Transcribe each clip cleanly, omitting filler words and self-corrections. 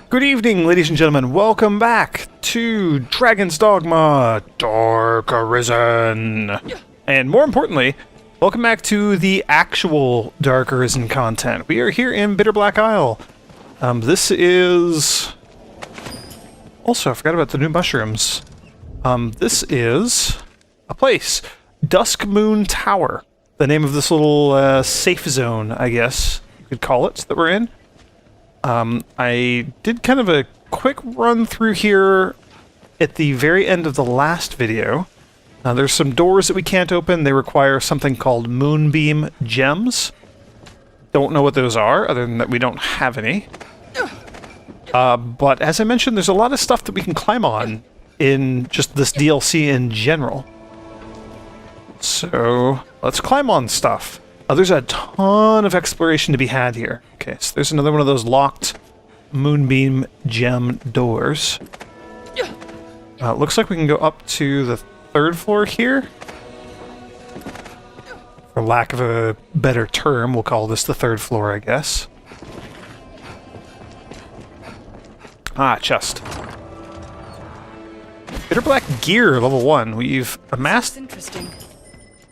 Good evening, ladies and gentlemen. Welcome back to Dragon's Dogma Dark Arisen. And more importantly, welcome back to the actual Dark Arisen content. We are here in Bitter Black Isle. This is... Also, I forgot about the new mushrooms. This is a place. Dusk Moon Tower. The name of this little safe zone, I guess you could call it, that we're in. I did kind of a quick run through here at the very end of the last video. There's some doors that we can't open. They require something called moonbeam gems. Don't know what those are, other than that we don't have any. But as I mentioned, there's a lot of stuff that we can climb on in just this DLC in general. So, let's climb on stuff. There's a ton of exploration to be had here. Okay, so there's another one of those locked moonbeam gem doors. Looks like we can go up to the third floor here. For lack of a better term, we'll call this the third floor, I guess. Ah, chest. Bitter Black Gear, level 1. We've amassed... Interesting.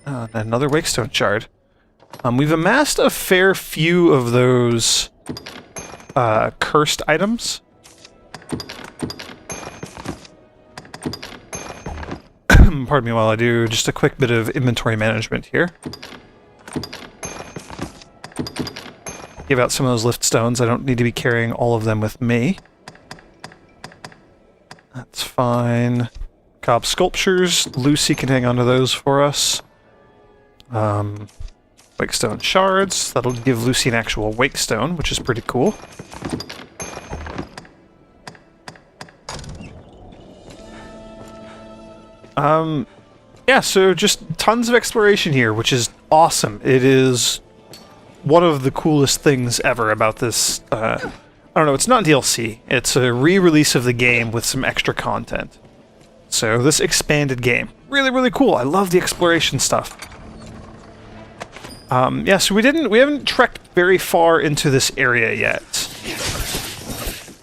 Another Wakestone shard. We've amassed a fair few of those cursed items. Pardon me while I do just a quick bit of inventory management here. Give out some of those lift stones. I don't need to be carrying all of them with me. That's fine. Cob sculptures. Lucy can hang on to those for us. Wakestone shards. That'll give Lucy an actual Wakestone, which is pretty cool. Yeah, so just tons of exploration here, which is awesome. It is one of the coolest things ever about this. I don't know, it's not DLC. It's a re-release of the game with some extra content. So this expanded game. Really, really cool. I love the exploration stuff. Yeah, so we haven't trekked very far into this area yet.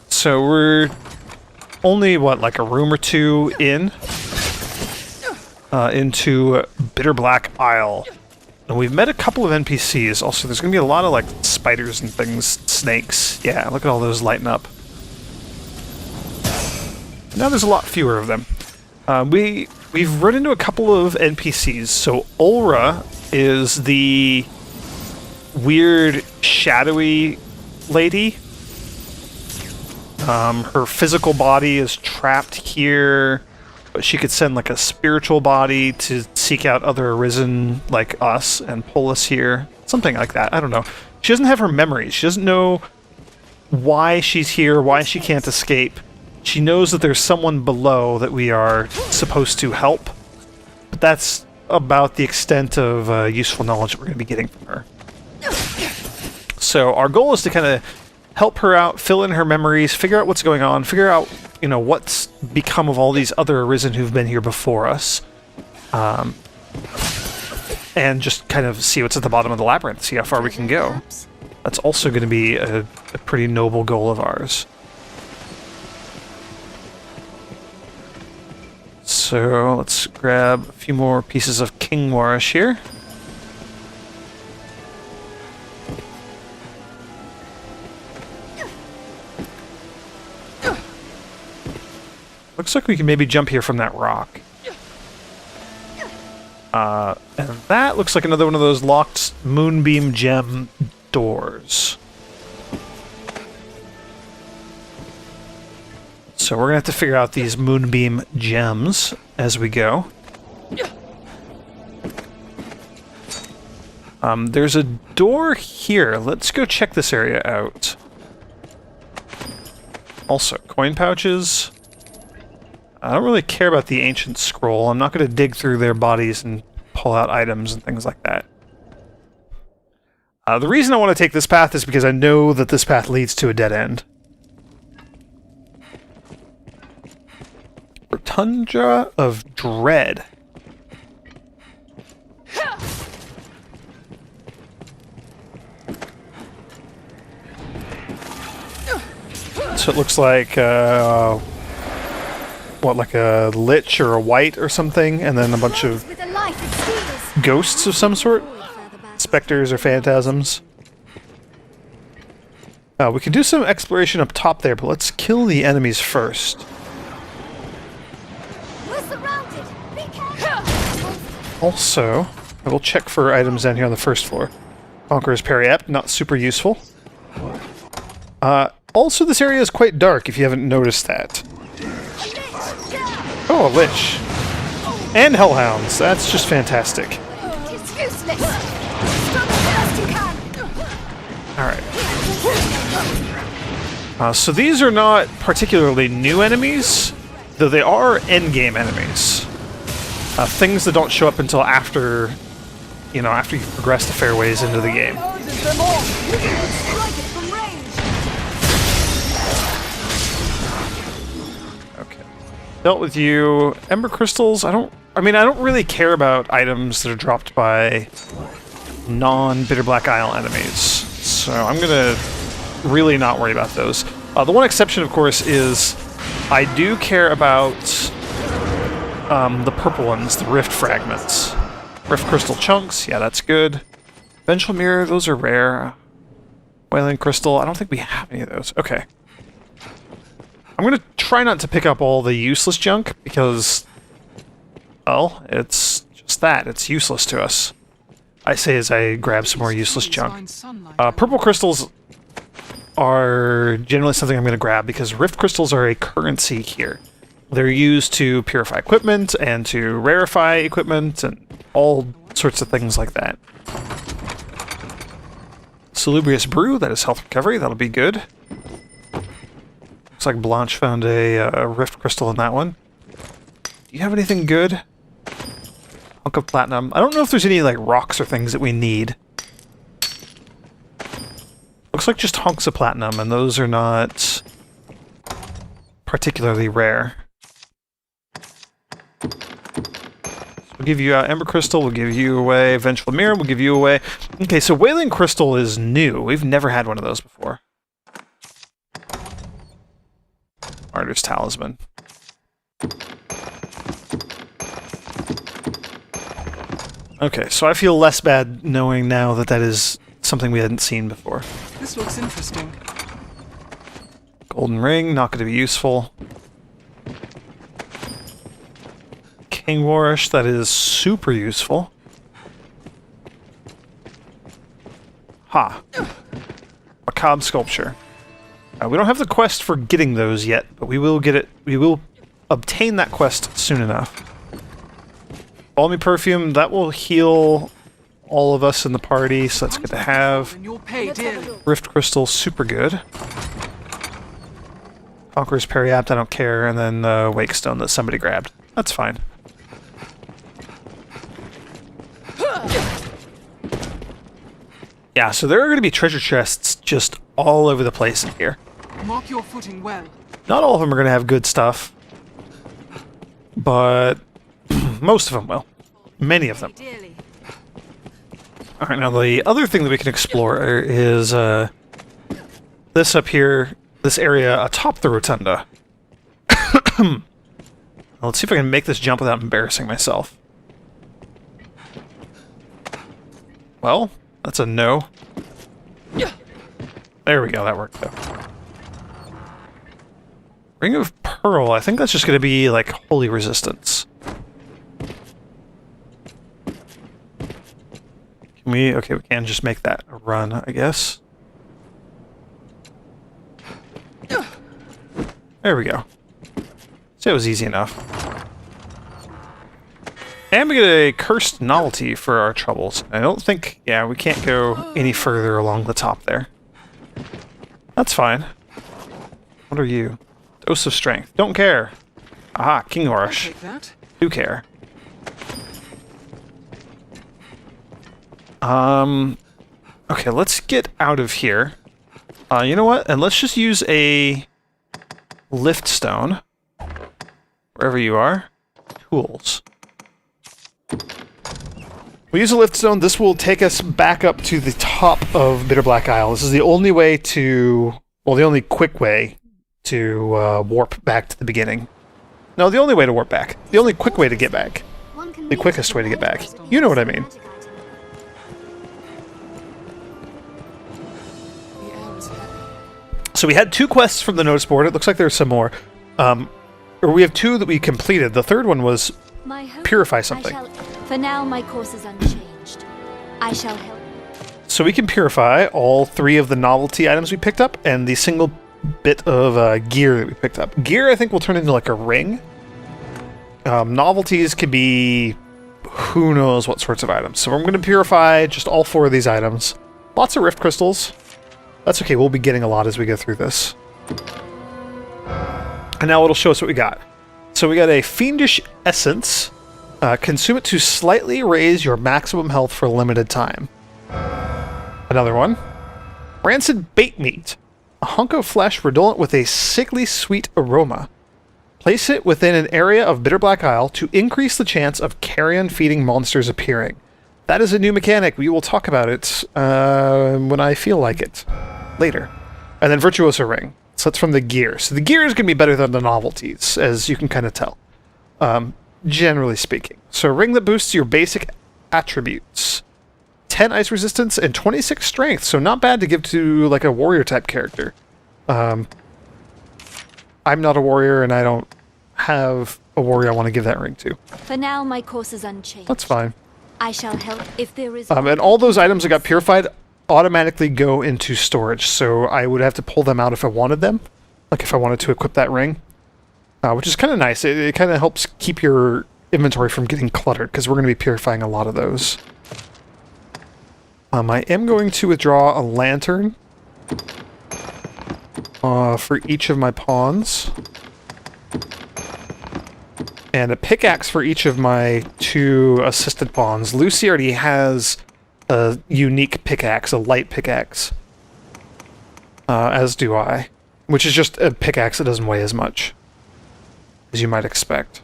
So we're only, what, like a room or two in? Into Bitter Black Isle. And we've met a couple of NPCs. Also, there's gonna be a lot of, like, spiders and things, snakes. Yeah, look at all those lighting up. Now there's a lot fewer of them. We've run into a couple of NPCs. So Ulra is the weird, shadowy lady. Her physical body is trapped here, but she could send like a spiritual body to seek out other Arisen like us and pull us here. Something like that. I don't know. She doesn't have her memories. She doesn't know why she's here, why she can't escape. She knows that there's someone below that we are supposed to help, but that's about the extent of useful knowledge that we're going to be getting from her. So our goal is to kind of help her out, fill in her memories, figure out what's going on, figure out, you know, what's become of all these other Arisen who've been here before us, and just kind of see what's at the bottom of the labyrinth, see how far we can go. That's also going to be a pretty noble goal of ours. So let's grab a few more pieces of King Warish here. Looks like we can maybe jump here from that rock. And that looks like another one of those locked moonbeam gem doors. So we're going to have to figure out these moonbeam gems as we go. There's a door here. Let's go check this area out. Also, coin pouches. I don't really care about the ancient scroll. I'm not going to dig through their bodies and pull out items and things like that. The reason I want to take this path is because I know that this path leads to a dead end. Tundra of Dread. So it looks like, what, like a lich or a white or something, and then a bunch of ghosts of some sort? Specters or phantasms. We can do some exploration up top there, but let's kill the enemies first. Also, I will check for items down here on the first floor. Conqueror's Periapt, not super useful. Also, this area is quite dark, if you haven't noticed that. Oh, a Lich. And Hellhounds. That's just fantastic. Alright. So these are not particularly new enemies, though they are endgame enemies. Things that don't show up until after, you know, after you've progressed a fair ways into the game. Okay. Dealt with you. Ember crystals, I don't really care about items that are dropped by non-Bitter Black Isle enemies. So I'm gonna really not worry about those. The one exception, of course, is I do care about the purple ones, the Rift Fragments. Rift Crystal Chunks, yeah, that's good. Vengeful Mirror, those are rare. Wailing Crystal, I don't think we have any of those. Okay. I'm gonna try not to pick up all the useless junk, because, well, it's just that. It's useless to us. I say as I grab some more useless junk. Purple crystals are generally something I'm going to grab because Rift crystals are a currency here. They're used to purify equipment and to rarefy equipment and all sorts of things like that. Salubrious Brew, that is health recovery, that'll be good. Looks like Blanche found a Rift crystal in that one. Do you have anything good? Hunk of platinum. I don't know if there's any like rocks or things that we need. Looks like just hunks of platinum, and those are not particularly rare. So we'll give you Ember Crystal, we'll give you away Vengeful Mirror, we'll give you away... Okay, so Wailing Crystal is new. We've never had one of those before. Martyr's Talisman. Okay, so I feel less bad knowing now that that is something we hadn't seen before. This looks interesting. Golden Ring, not going to be useful. King Warish, that is super useful. Ha. Macabre Sculpture. We don't have the quest for getting those yet, but we will get it. We will obtain that quest soon enough. Balmy Perfume, that will heal all of us in the party, so that's good to have. Rift Crystal, super good. Conqueror's Periapt, I don't care, and then Wakestone that somebody grabbed. That's fine. Yeah, so there are going to be treasure chests just all over the place in here. Mark your footing well. Not all of them are going to have good stuff, but most of them will. Many of them. Alright, now the other thing that we can explore is this up here, this area atop the rotunda. Let's see if I can make this jump without embarrassing myself. Well, that's a no. There we go, that worked though. Ring of Pearl, I think that's just going to be like holy resistance. Okay, we can just make that a run, I guess. There we go. So it was easy enough. And we get a cursed novelty for our troubles. I don't think... Yeah, we can't go any further along the top there. That's fine. What are you? Dose of Strength. Don't care. Aha, King Orish. Do care. Okay, let's get out of here. You know what? And let's just use a lift stone. Wherever you are. Tools. We use a lift stone. This will take us back up to the top of Bitter Black Isle. This is the only way to... Well, the only quick way to warp back to the beginning. No, the only way to warp back. The only quick way to get back. The quickest way to get back. You know what I mean. The air is heavy. So we had 2 quests from the notice board. It looks like there's some more. Or we have 2 that we completed. The third one was purify something. For now, my course is unchanged. I shall help. So we can purify all 3 of the novelty items we picked up and the single bit of gear that we picked up. Gear, I think, will turn into like a ring. Novelties can be who knows what sorts of items. So I'm going to purify just all 4 of these items. Lots of rift crystals. That's okay, we'll be getting a lot as we go through this. And now it'll show us what we got. So we got a Fiendish Essence. Consume it to slightly raise your maximum health for a limited time. Another one. Rancid Bait Meat. A hunk of flesh redolent with a sickly sweet aroma. Place it within an area of Bitter Black Isle to increase the chance of carrion-feeding monsters appearing. That is a new mechanic. We will talk about it when I feel like it. Later. And then Virtuoso Ring. So that's from the gear. So the gear is going to be better than the novelties, as you can kind of tell. Generally speaking. So a ring that boosts your basic attributes. 10 ice resistance and 26 strength. So not bad to give to like a warrior type character. I'm not a warrior and I don't have a warrior I want to give that ring to. For now, my course is unchanged. That's fine. I shall help if there is. And all those items that got purified automatically go into storage, so I would have to pull them out if I wanted them, like if I wanted to equip that ring, which is kind of nice. It kind of helps keep your inventory from getting cluttered, because we're going to be purifying a lot of those. I am going to withdraw a lantern for each of my pawns, and a pickaxe for each of my 2 assisted pawns. Lucy already has a unique pickaxe, a light pickaxe, as do I, which is just a pickaxe that doesn't weigh as much as you might expect.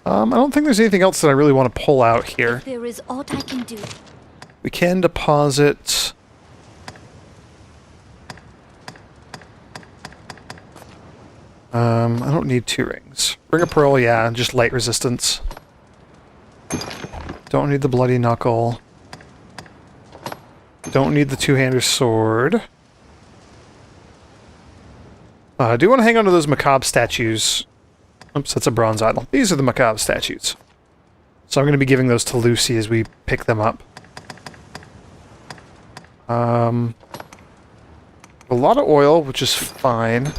I don't think there's anything else that I really want to pull out here. If there is aught I can do. We can deposit I don't need 2 rings. Ring of Pearl, yeah, just light resistance. Don't need the Bloody Knuckle. Don't need the 2-hander sword. I do want to hang on to those macabre statues. Oops, that's a bronze idol. These are the macabre statues. So I'm going to be giving those to Lucy as we pick them up. A lot of oil, which is fine.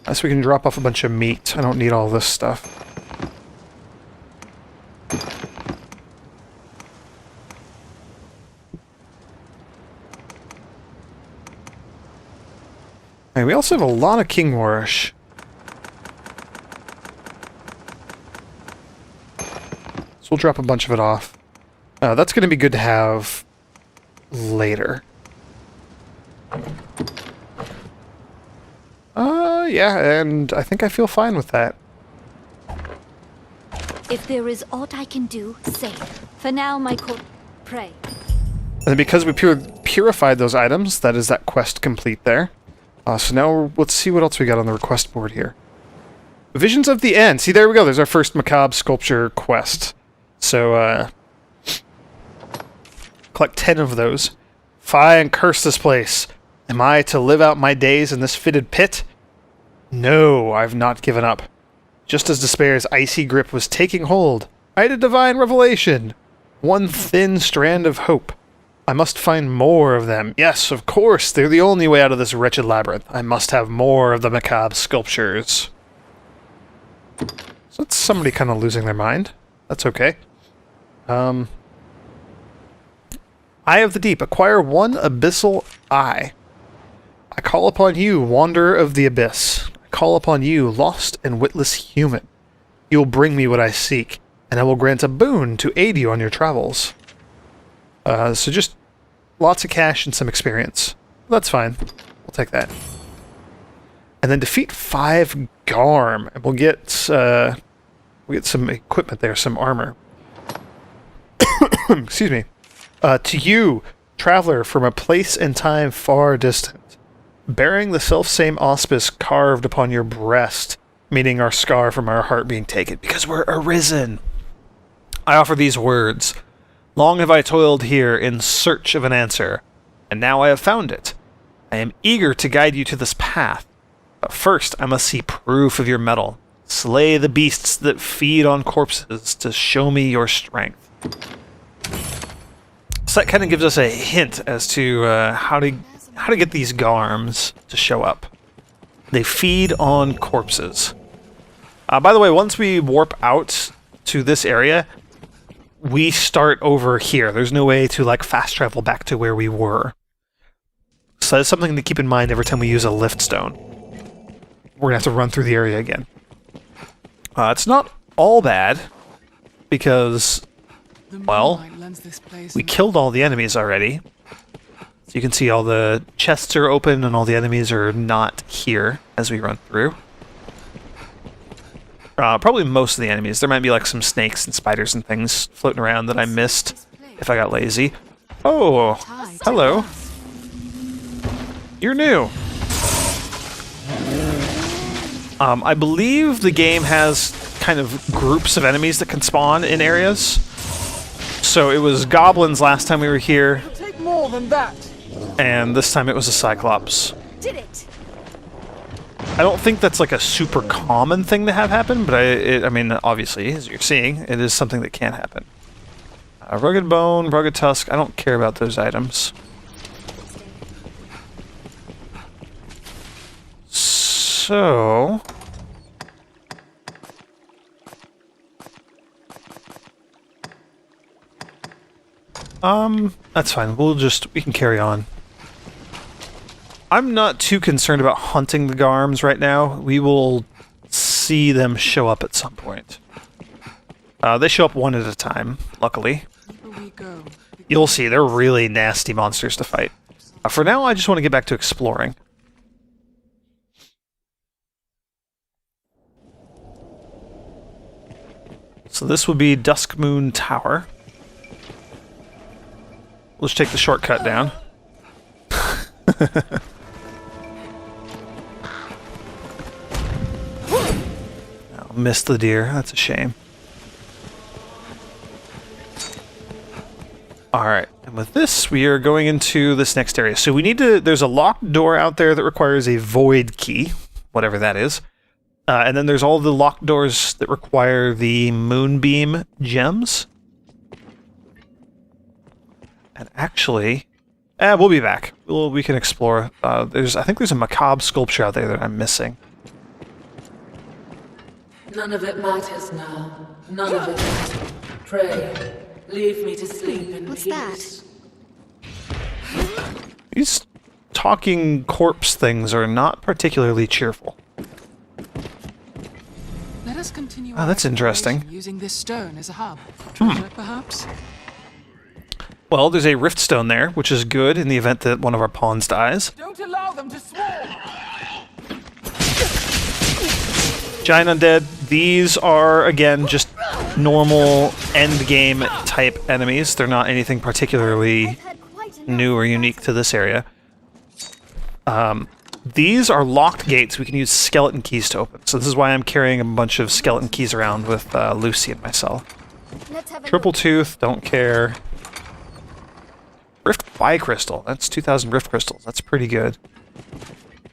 Unless we can drop off a bunch of meat. I don't need all this stuff. And we also have a lot of King Warish. So we'll drop a bunch of it off. That's going to be good to have later. Yeah, and I think I feel fine with that. If there is aught I can do, say. For now, my course. Pray. And because we purified those items, that is that quest complete there. So now let's see what else we got on the request board here. Visions of the End. See, there we go. There's our first macabre sculpture quest. So, collect 10 of those. Fie and curse this place. Am I to live out my days in this fitted pit? No, I've not given up. Just as despair's icy grip was taking hold, I had a divine revelation. One thin strand of hope. I must find more of them. Yes, of course, they're the only way out of this wretched labyrinth. I must have more of the macabre sculptures. So that's somebody kind of losing their mind. That's okay. Eye of the Deep. Acquire 1 abyssal eye. I call upon you, wanderer of the abyss. I call upon you, lost and witless human. You will bring me what I seek, and I will grant a boon to aid you on your travels. So just lots of cash and some experience. That's fine. We'll take that. And then defeat 5 Garm, and we'll get some equipment there, some armor. Excuse me. To you, Traveler from a place and time far distant, bearing the self-same auspice carved upon your breast, meaning our scar from our heart being taken, because we're arisen. I offer these words. Long have I toiled here in search of an answer, and now I have found it. I am eager to guide you to this path, but first I must see proof of your mettle. Slay the beasts that feed on corpses to show me your strength. So that kind of gives us a hint as to how to get these Garms to show up. They feed on corpses. By the way, once we warp out to this area, we start over here. There's no way to like fast travel back to where we were. So that's something to keep in mind every time we use a lift stone. We're gonna have to run through the area again. It's not all bad because, well, we killed all the enemies already. So you can see all the chests are open and all the enemies are not here as we run through. Probably most of the enemies. There might be like some snakes and spiders and things floating around that I missed if I got lazy. Oh, hello. You're new. I believe the game has kind of groups of enemies that can spawn in areas. So it was goblins last time we were here. Take more than that. And this time it was a Cyclops. Did it? I don't think that's like a super common thing to have happen, but I mean, obviously, as you're seeing, it is something that can happen. Rugged bone, rugged tusk, I don't care about those items. So... that's fine. We can carry on. I'm not too concerned about hunting the Garms right now. We will see them show up at some point. They show up one at a time, luckily. You'll see, they're really nasty monsters to fight. For now, I just want to get back to exploring. So this would be Dusk Moon Tower. Let's take the shortcut down. Oh, missed the deer. That's a shame. Alright, and with this, we are going into this next area. So we need to... There's a locked door out there that requires a void key, whatever that is. And then there's all the locked doors that require the moonbeam gems. And actually... we'll be back. We can explore. I think there's a macabre sculpture out there that I'm missing. None of it matters now. None of it matters. Pray, leave me to sleep in What's peace. that? These talking corpse things are not particularly cheerful. Let us continue. Oh, that's interesting. Using this stone as a hub. Treasure, perhaps. Well, there's a rift stone there, which is good in the event that one of our pawns dies. Don't allow them to swarm. Giant undead. These are, again, just normal end-game type enemies. They're not anything particularly new or unique to this area. These are locked gates we can use skeleton keys to open. So this is why I'm carrying a bunch of skeleton keys around with Lucy and myself. Triple tooth, don't care. Rift Bi-Crystal. That's 2,000 Rift Crystals. That's pretty good.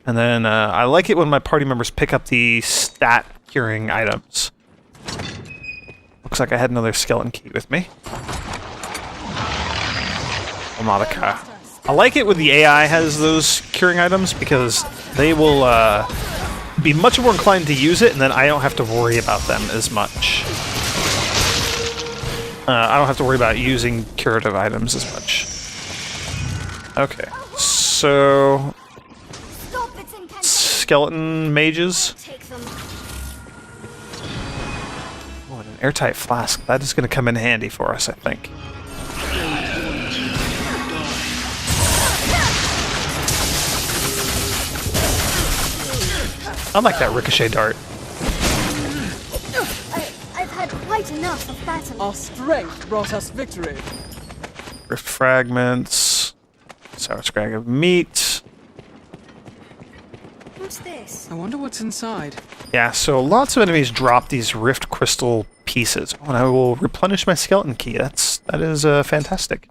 And then I like it when my party members pick up the stat curing items. Looks like I had another skeleton key with me. Almatica. I like it when the AI has those curing items because they will be much more inclined to use it, and then I don't have to worry about them as much. I don't have to worry about using curative items as much. Okay, so... skeleton mages. Oh, and an airtight flask. That is going to come in handy for us, I think. I like that ricochet dart. I've had quite enough of battle. Our strength brought us victory. Rift fragments. Sour scrag of meat. What's this? I wonder what's inside. Yeah, so lots of enemies drop these rift crystal pieces. And I will replenish my skeleton key. That is fantastic.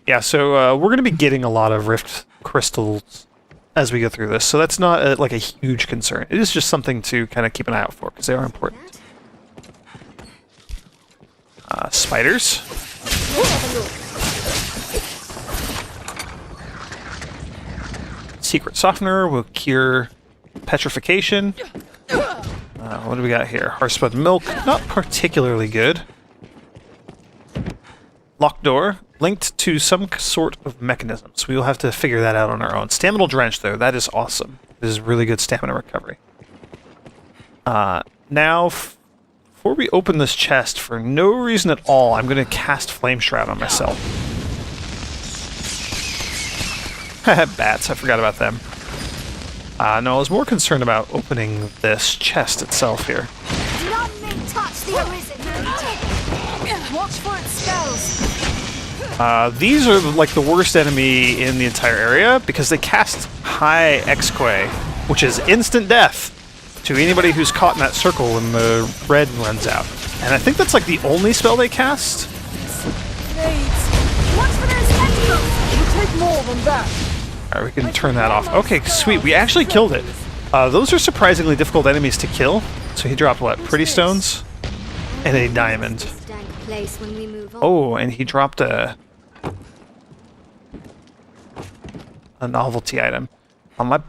Yeah, so we're going to be getting a lot of rift crystals as we go through this. So that's not like a huge concern. It is just something to kind of keep an eye out for because they are important. Spiders. Secret softener will cure petrification. What do we got here? Hearthspun milk, not particularly good. Locked door, linked to some sort of mechanism, so we will have to figure that out on our own. Stamina drench, though, that is awesome. This is really good stamina recovery. Now, before we open this chest, for no reason at all, I'm going to cast Flame Shroud on myself. Bats, I forgot about them. No, I was more concerned about opening this chest itself here. None may touch the Arisen. Watch for its spells. These are like the worst enemy in the entire area because they cast High X-Quay, which is instant death to anybody who's caught in that circle when the red runs out. And I think that's like the only spell they cast. Watch for those tentacles. It'll take more than that. Alright, we can turn that off. Okay, sweet. We actually killed it. Those are surprisingly difficult enemies to kill. So he dropped what? Pretty stones? And a diamond. Oh, and he dropped a novelty item. On my...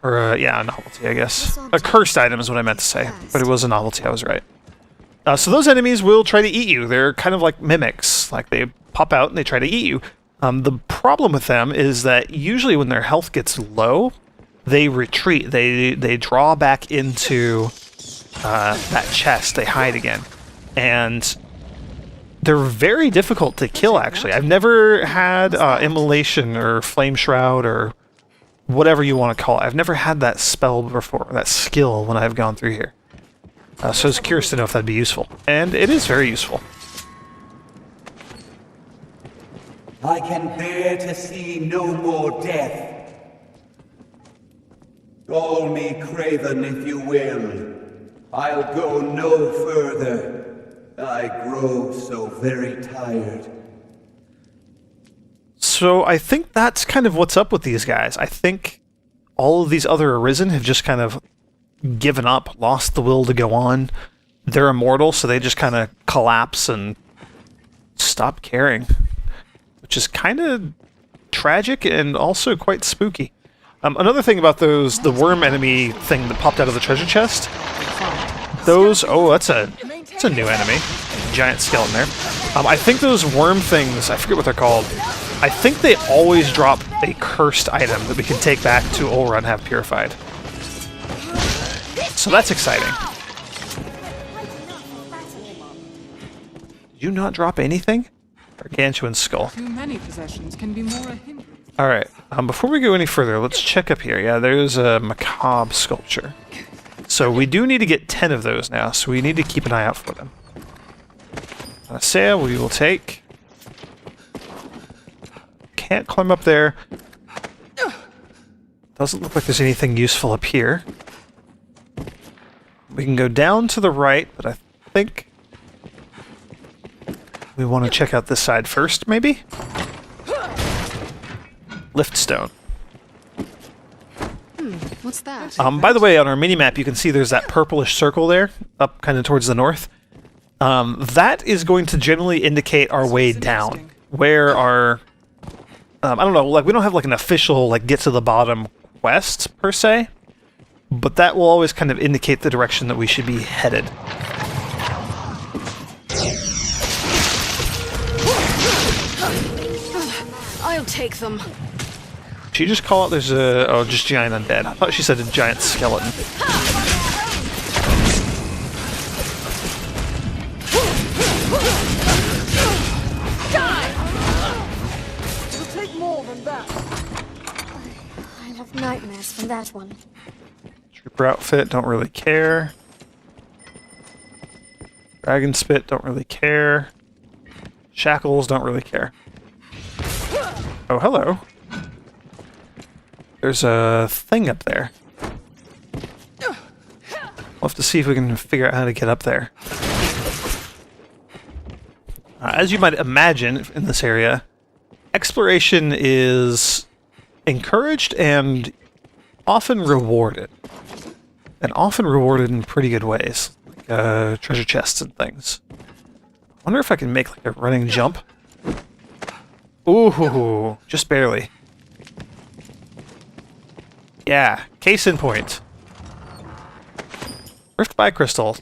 Or, yeah, a novelty, I guess. A cursed item is what I meant to say. But it was a novelty, I was right. So those enemies will try to eat you. They're kind of like mimics. Like, they pop out and they try to eat you. The problem with them is that usually when their health gets low, they retreat. They draw back into that chest. They hide again. And they're very difficult to kill, actually. I've never had Immolation or Flame Shroud or whatever you want to call it. I've never had that spell before, that skill when I've gone through here. So I was curious to know if that'd be useful. And it is very useful. I can bear to see no more death. Call me Craven if you will. I'll go no further. I grow so very tired. So I think that's kind of what's up with these guys. I think all of these other Arisen have just kind of given up, lost the will to go on. They're immortal, so they just kind of collapse and stop caring. Which is kind of tragic and also quite spooky. Another thing about those, the worm enemy thing that popped out of the treasure chest, those, oh, that's a new enemy. Giant skeleton there. I think those worm things, I forget what they're called, I think they always drop a cursed item that we can take back to Ulra and have purified. So that's exciting. Did you not drop anything? Gargantuan skull. Too many possessions can be more a hindrance. Alright, before we go any further, let's check up here. Yeah, there's a macabre sculpture. So we do need to get 10 of those now, so we need to keep an eye out for them. Sale we will take. Can't climb up there. Doesn't look like there's anything useful up here. We can go down to the right, but I think we want to check out this side first, maybe? Lift stone. What's that? By the way, on our mini-map, you can see there's that purplish circle there, up kind of towards the north. That is going to generally indicate our way down. Where our... I don't know, like, we don't have, like, an official, like, get to the bottom quest, per se. But that will always kind of indicate the direction that we should be headed. I'll take them. Did she just call it? There's a... Oh, just giant undead. I thought she said a giant skeleton. It'll take more than that. I'll have nightmares from that one. Trooper outfit, don't really care. Dragon spit, don't really care. Shackles, don't really care. Oh, hello. There's a thing up there. We'll have to see if we can figure out how to get up there. As you might imagine in this area, exploration is encouraged and often rewarded. And often rewarded in pretty good ways. Like treasure chests and things. I wonder if I can make like a running jump. Ooh, just barely. Yeah, case in point. Rift by crystal.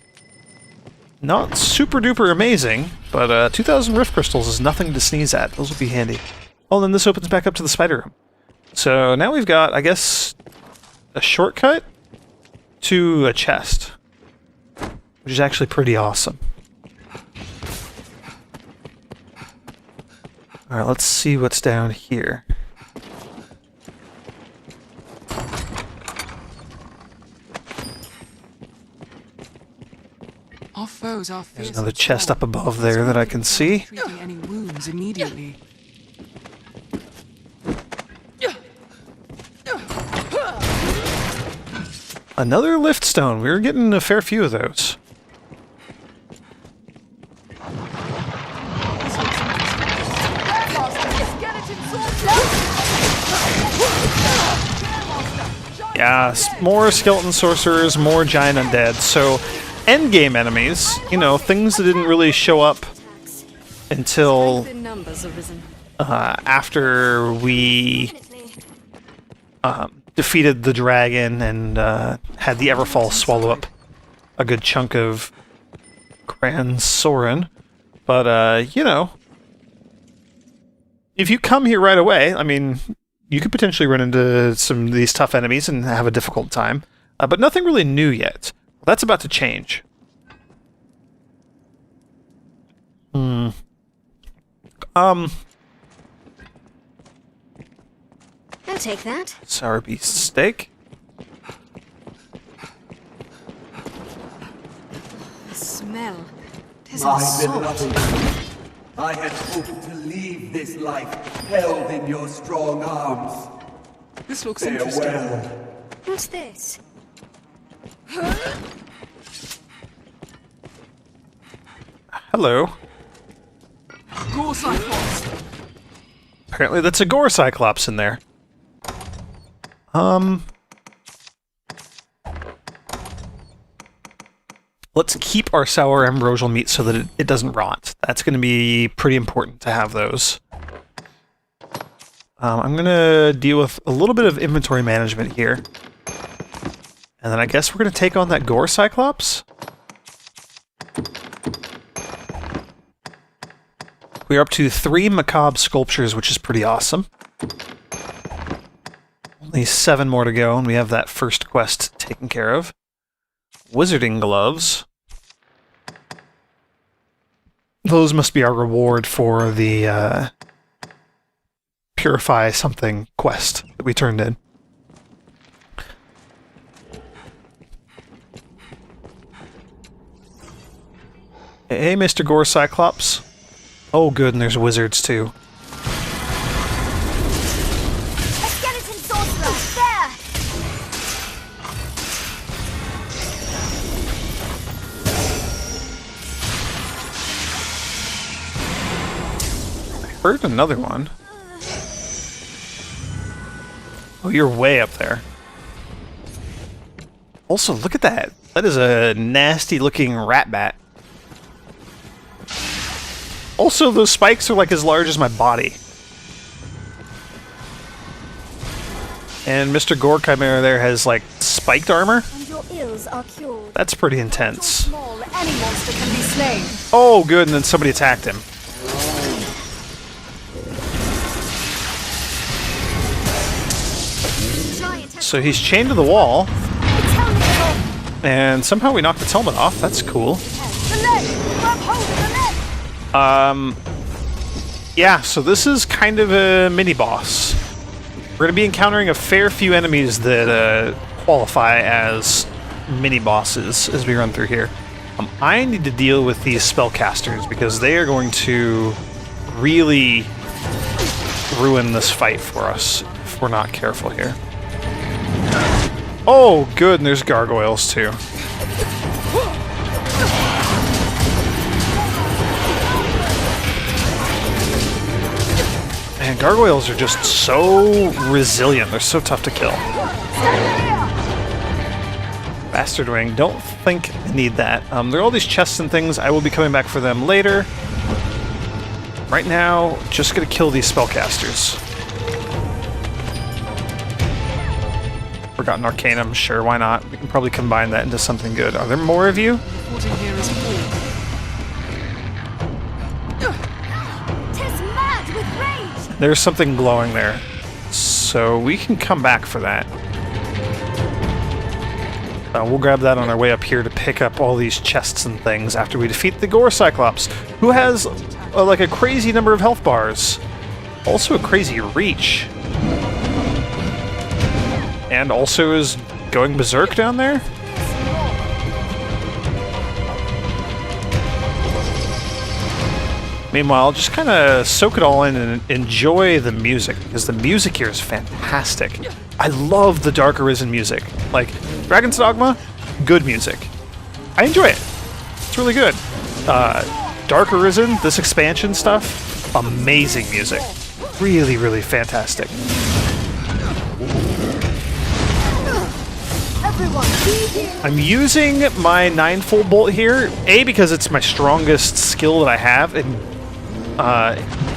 Not super duper amazing, but 2,000 rift crystals is nothing to sneeze at. Those will be handy. Oh, then this opens back up to the spider room. So now we've got, I guess, a shortcut to a chest, which is actually pretty awesome. Alright, let's see what's down here. Our foes are There's fierce another and chest strong. up above there that I can see. Treating any wounds immediately. Another lift stone. We were getting a fair few of those. Yeah, more skeleton sorcerers, more giant undead. So, endgame enemies, you know, things that didn't really show up until after we defeated the dragon and had the Everfall swallow up a good chunk of Gran Soren. But, you know, if you come here right away, I mean, you could potentially run into some of these tough enemies and have a difficult time. But nothing really new yet. That's about to change. I'll take that. Sour beast steak. The smell. My beloved, I had hoped to leave this life held in your strong arms. This looks interesting. Farewell. What's this? Hello. Gorecyclops. Apparently that's a Gorecyclops in there. Let's keep our sour ambrosial meat so that it doesn't rot. That's going to be pretty important to have those. I'm going to deal with a little bit of inventory management here. And then I guess we're going to take on that Gorecyclops. We're up to 3 macabre sculptures, which is pretty awesome. Only 7 more to go, and we have that first quest taken care of. Wizarding gloves. Those must be our reward for the Purify Something quest that we turned in. Hey, Mr. Gorecyclops. Oh, good, and there's wizards too. A skeleton sorcerer! There! I heard another one. Oh, you're way up there. Also, look at that. That is a nasty-looking rat bat. Also, those spikes are like as large as my body. And Mr. Gore Chimera there has like spiked armor. And your ills are cured. That's pretty intense. Small, any monster can be slain. Oh, good, and then somebody attacked him. So he's chained to the wall, and somehow we knocked its helmet off. That's cool. The leg! Grab hold of the leg! Yeah, so this is kind of a mini-boss. We're going to be encountering a fair few enemies that qualify as mini-bosses as we run through here. I need to deal with these spellcasters because they are going to really ruin this fight for us if we're not careful here. Oh, good, and there's gargoyles too. Man, gargoyles are just so resilient. They're so tough to kill. Bastard Wing, don't think I need that. There are all these chests and things. I will be coming back for them later. Right now, just gonna kill these spellcasters. Forgotten Arcanum, sure, why not? We can probably combine that into something good. Are there more of you? Reporting here is full. Tis mad with rage! There's something glowing there. So we can come back for that. We'll grab that on our way up here to pick up all these chests and things after we defeat the Gorecyclops, who has like a crazy number of health bars. Also a crazy reach. And also is going berserk down there? Meanwhile, just kind of soak it all in and enjoy the music, because the music here is fantastic. I love the Dark Arisen music. Like, Dragon's Dogma, good music. I enjoy it. It's really good. Dark Arisen, this expansion stuff, amazing music. Really, really fantastic. I'm using my 9-fold bolt here, A, because it's my strongest skill that I have, and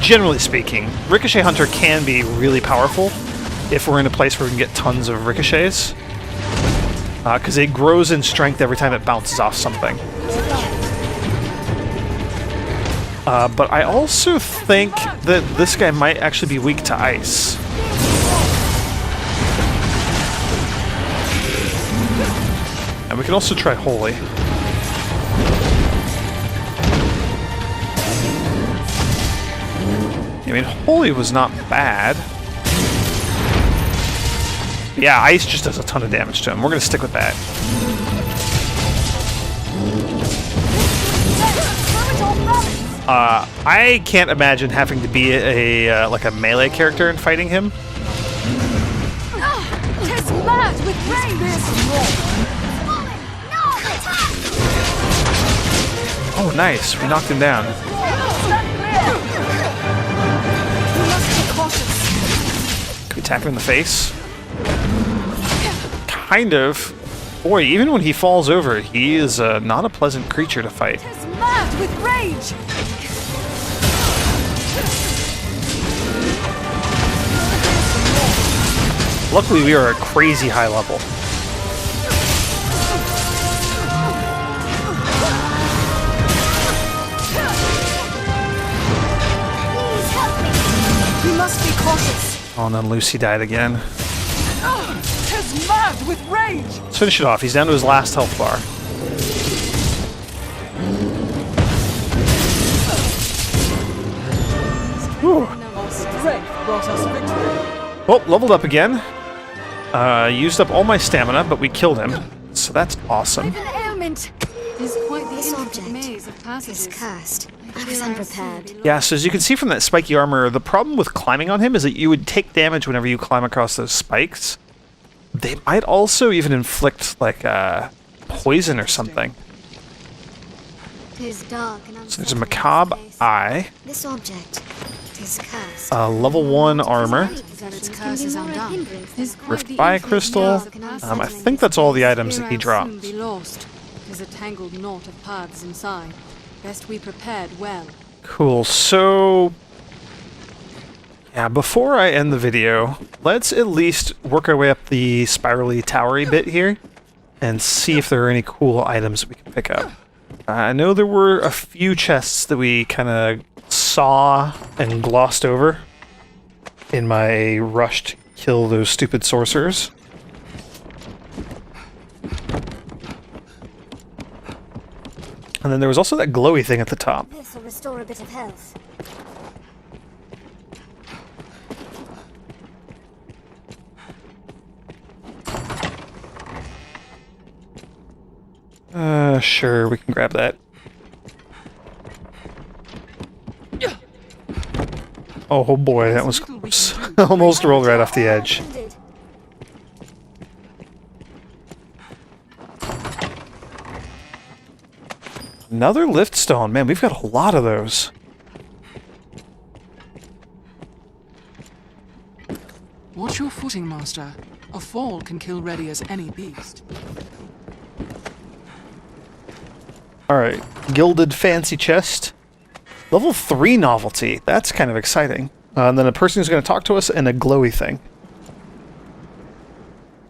generally speaking, Ricochet Hunter can be really powerful if we're in a place where we can get tons of ricochets, because it grows in strength every time it bounces off something. But I also think that this guy might actually be weak to ice. And we can also try Holy. I mean, Holy was not bad. Yeah, ice just does a ton of damage to him. We're gonna stick with that. I can't imagine having to be a like a melee character and fighting him. Tis mad with rage! Oh, nice. We knocked him down. Can we attack him in the face? Kind of. Boy, even when he falls over, he is not a pleasant creature to fight. Tis mad with rage! Luckily, we are at crazy high level. Please help me! We must be cautious. Oh, and then Lucy died again. Tis mad with rage! Let's finish it off. He's down to his last health bar. Whew. Strength brought us victory. Well, leveled up again. Used up all my stamina, but we killed him. So that's awesome. An ailment! There's quite the This intricate object maze of passages. is cursed. I was unprepared. Yeah, so as you can see from that spiky armor, the problem with climbing on him is that you would take damage whenever you climb across those spikes. They might also even inflict, like, poison or something. Tis dark and So there's a macabre eye, This object is cursed. level 1 armor, That its curse is undone. There's quite Rift the Fire intricate Crystal. maze of passages. I think that's all the items that he Fear I'll dropped. soon be lost. There's a tangled knot of paths inside. Best we prepared well. Cool, so... yeah, before I end the video, let's at least work our way up the spirally towery bit here and see if there are any cool items we can pick up. I know there were a few chests that we kind of saw and glossed over in my rush to kill those stupid sorcerers. And then there was also that glowy thing at the top. This will restore a bit of health. Sure, we can grab that. Oh boy, that was Little Almost rolled right off the edge. Another lift stone. Man, we've got a lot of those. Watch your footing, Master. A fall can kill ready as any beast. Alright, gilded fancy chest. Level 3 novelty. That's kind of exciting. And then a person who's going to talk to us and a glowy thing.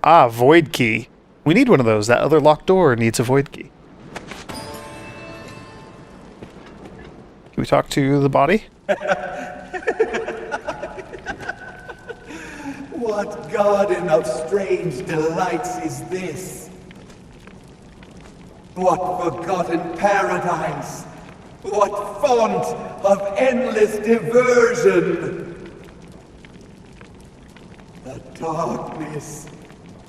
Ah, void key. We need one of those. That other locked door needs a void key. Can we talk to the body? What garden of strange delights is this? What forgotten paradise? What font of endless diversion? The darkness,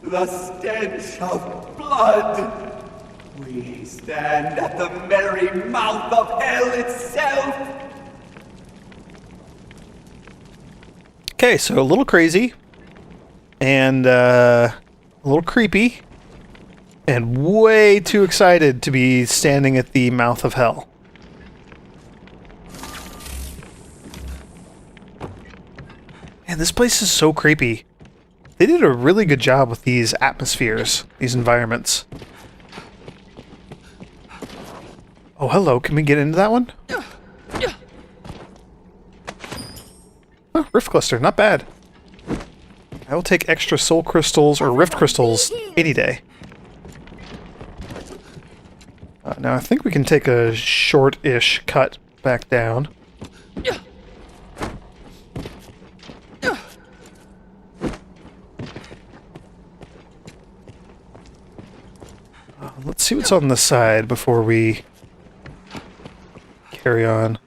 the stench of blood. We stand at the merry mouth of hell itself. Okay, so a little crazy. And a little creepy. And way too excited to be standing at the mouth of hell. Man, this place is so creepy. They did a really good job with these atmospheres, these environments. Oh, hello. Can we get into that one? Oh, Rift Cluster. Not bad. I will take extra soul crystals or rift crystals any day. Now I think we can take a short-ish cut back down. Let's see what's on the side before we carry on.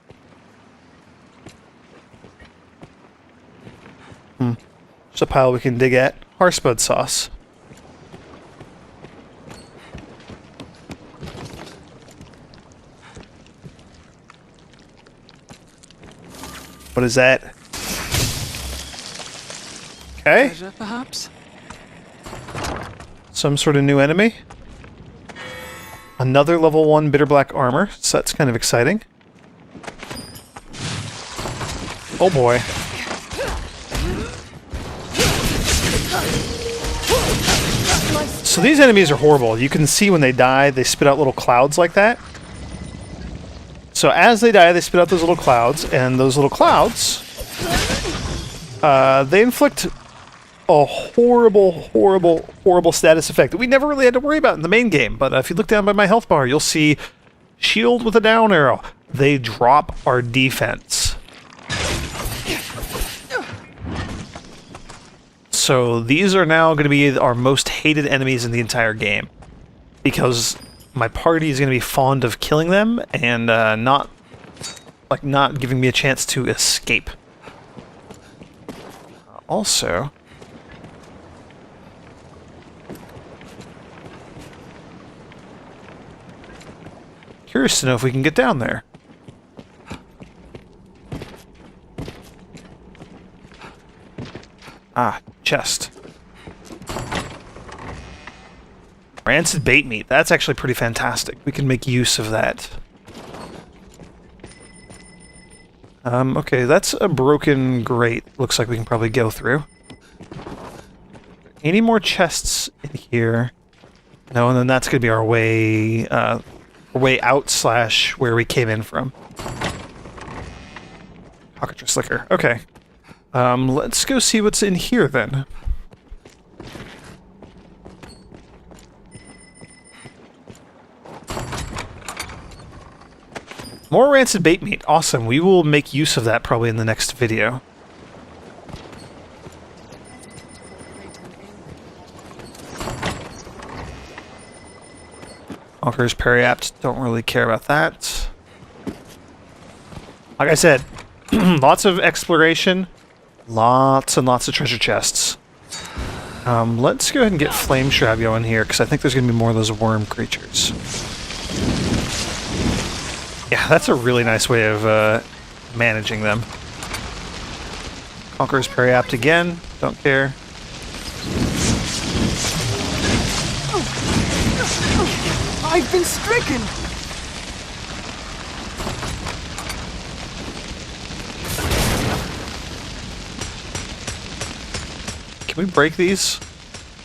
There's a pile we can dig at. Horspud sauce. What is that? Okay. Treasure, perhaps? Some sort of new enemy. Another level 1 bitter black armor, so that's kind of exciting. Oh boy. So these enemies are horrible. You can see when they die, they spit out little clouds like that. So as they die, they spit out those little clouds, and those little clouds, they inflict a horrible, horrible, horrible status effect that we never really had to worry about in the main game. But if you look down by my health bar, you'll see shield with a down arrow. They drop our defense. So these are now going to be our most hated enemies in the entire game, because my party is going to be fond of killing them and not giving me a chance to escape. Also, curious to know if we can get down there. Ah, chest. Rancid bait meat. That's actually pretty fantastic. We can make use of that. Okay, that's a broken grate. Looks like we can probably go through. Any more chests in here? No, and then that's going to be our way out / where we came in from. Cockatrice Liquor. Okay. Let's go see what's in here then. More rancid bait meat. Awesome. We will make use of that probably in the next video. Conqueror's Periapt. Don't really care about that. Like I said, lots of exploration. Lots and lots of treasure chests. Let's go ahead and get Flame Shroud going here, because I think there's going to be more of those worm creatures. Yeah, that's a really nice way of managing them. Conqueror's Periapt again. Don't care. I've been stricken! Can we break these?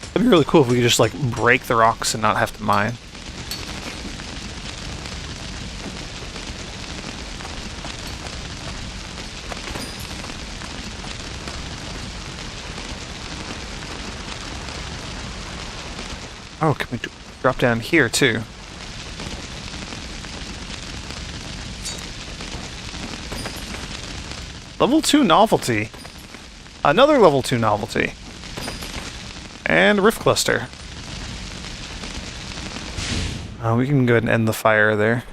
That'd be really cool if we could just, like, break the rocks and not have to mine. Oh, can we drop down here, too? Level 2 novelty. Another level 2 novelty. And Rift Cluster. We can go ahead and end the fire there.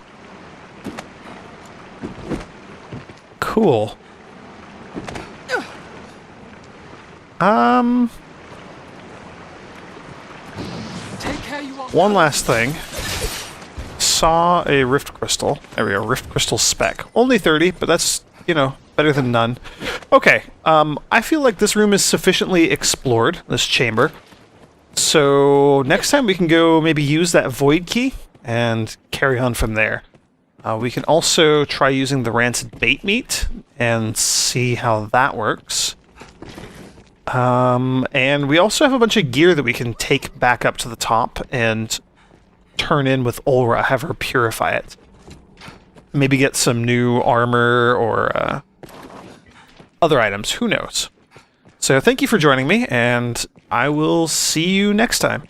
Cool. One last thing. Saw a Rift Crystal. There we go, Rift Crystal spec. Only 30, but that's, you know, better than none. Okay, I feel like this room is sufficiently explored, this chamber. So next time we can go maybe use that void key and carry on from there. We can also try using the rancid bait meat and see how that works. And we also have a bunch of gear that we can take back up to the top and turn in with Ulra, have her purify it. Maybe get some new armor or other items, who knows. So thank you for joining me, and I will see you next time.